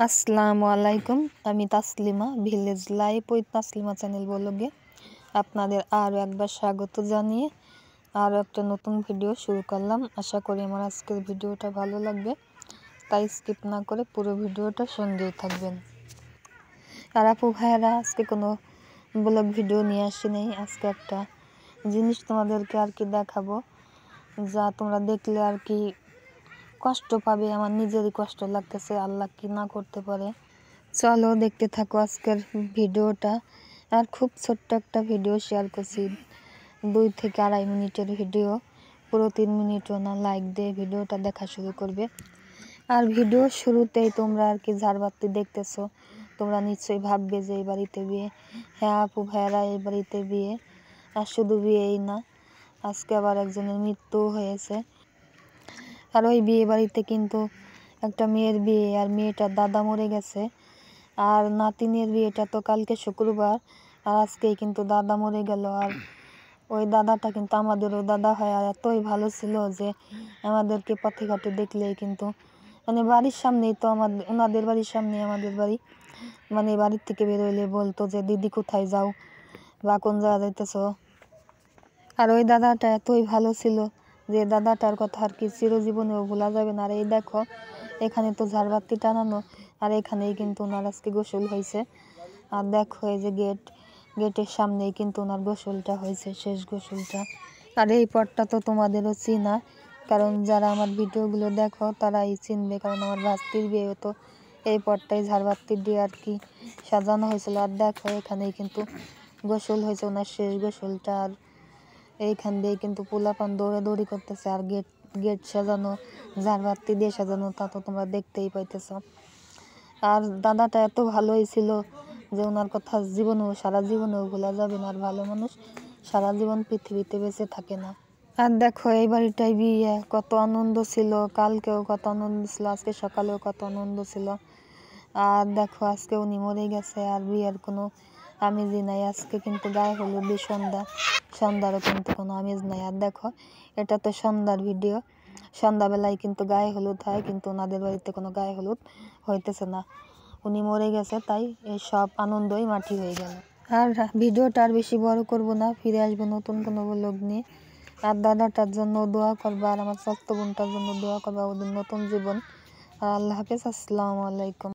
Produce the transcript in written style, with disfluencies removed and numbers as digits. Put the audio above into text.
আসসালামু আলাইকুম। আমি Taslima, village life with Taslima channel ব্লগে আপনাদের আরও একবার স্বাগত জানিয়ে আরও একটা নতুন ভিডিও শুরু করলাম। আশা করি আমার আজকের ভিডিওটা ভালো লাগবে, তাই স্কিপ না করে পুরো ভিডিওটা সঙ্গেই থাকবেন। আর আপু ভাইয়েরা, আজকে কোনো ব্লগ ভিডিও নিয়ে আসি নেই। আজকে একটা জিনিস তোমাদেরকে আর কি দেখাবো, যা তোমরা দেখলে আর কি কষ্ট পাবে। আমার নিজেরই কষ্ট লাগতেছে, আল্লাহ কি না করতে পারে। চলো দেখতে থাকো আজকের ভিডিওটা। আর খুব ছোট্ট একটা ভিডিও শেয়ার করছি, 2 থেকে 2.5 মিনিটের ভিডিও। পুরো 3 মিনিটও না, লাইক দিয়ে ভিডিওটা দেখা শুরু করবে। আর ভিডিও শুরুতেই তোমরা আর কি ঝাড়বাতি দেখতেছো, তোমরা নিশ্চয়ই ভাববে যে এই বাড়িতে বিয়ে। হ্যাঁ আপু ভাইয়েরা, এই বাড়িতে বিয়ে। আর শুধু বিয়েই না, আজকে আবার একজনের মৃত্যু হয়েছে। আর ওই বিয়ে বাড়িতে কিন্তু একটা মেয়ের বিয়ে, আর মেয়েটার দাদা মরে গেছে। আর নাতিনের বিয়েটা তো কালকে শুক্রবার, আর আজকেই কিন্তু দাদা মরে গেল। আর ওই দাদাটা কিন্তু আমাদেরও দাদা হয়, আর এতই ভালো ছিল যে আমাদেরকে পথে ঘাটে দেখলেই কিন্তু মানে বাড়ির সামনেই তো আমাদের, ওনাদের বাড়ির সামনে আমাদের বাড়ি, মানে বাড়ির থেকে বেরোইলে বলতো যে দিদি কোথায় যাও বা কোন জায়গা যাইতেছো। আর ওই দাদাটা এতই ভালো ছিল যে দাদাটার কথা আর কি চিরজীবনেও ভোলা যাবে না। আর এই দেখো, এখানে তো ঝাড়বাতি টানানো, আর এখানেই কিন্তু ওনার আজকে গোসল হয়েছে। আর দেখো এই যে গেটের সামনেই কিন্তু ওনার গোসলটা হয়েছে, শেষ গোসলটা। আর এই পথটা তো তোমাদেরও চিনা, কারণ যারা আমার ভিডিওগুলো দেখো তারাই চিনবে, কারণ আমার ভাস্তির বিয়ে তো এই পথটাই ঝাড়বাতি দিয়ে আর কি সাজানো হয়েছিল। আর দেখো এখানেই কিন্তু গোসল হয়েছে, ওনার শেষ গোসলটা। আর এইখান দিয়ে কিন্তু পোলাপান দৌড়াদৌড়ি করতেছে। আর গেট সাজানো, ঝাড়বাতি দিয়ে সাজানো, তা তো তোমরা দেখতেই পাইতেছ। আর দাদাটা এত ভালোই ছিল যে ওনার কথা জীবনেও, সারা জীবনেও ভোলা যাবে না। আর ভালো মানুষ সারা জীবন পৃথিবীতে বেঁচে থাকে না। আর দেখো এই বাড়িটাই বিয়ে, কত আনন্দ ছিল। কালকেও কত আনন্দ ছিল, আজকে সকালেও কত আনন্দ ছিল। আর দেখো আজকে উনি মরে গেছে, আর বিয়ের কোনো আমেজই নাই। আজকে কিন্তু গায়ে হলুদ সন্ধ্যারও কিন্তু কোনো আমেজ নাই। আর দেখো, এটা তো সন্ধ্যার ভিডিও, সন্ধ্যাবেলায় কিন্তু গায়ে হলুদ হয়, কিন্তু ওনাদের বাড়িতে কোনো গায়ে হলুদ হইতেছে না। উনি মরে গেছে, তাই এই সব আনন্দই মাটি হয়ে গেল। আর ভিডিওটা আর বেশি বড় করব না, ফিরে আসবো নতুন কোনো ব্লগ নিয়ে। আর দাদাটার জন্য দোয়া করবা, আর আমার স্বাস্থ্য বোনটার জন্য দোয়া করবা, ওদের নতুন জীবন। আর আল্লাহ হাফেজ, আসসালামু আলাইকুম।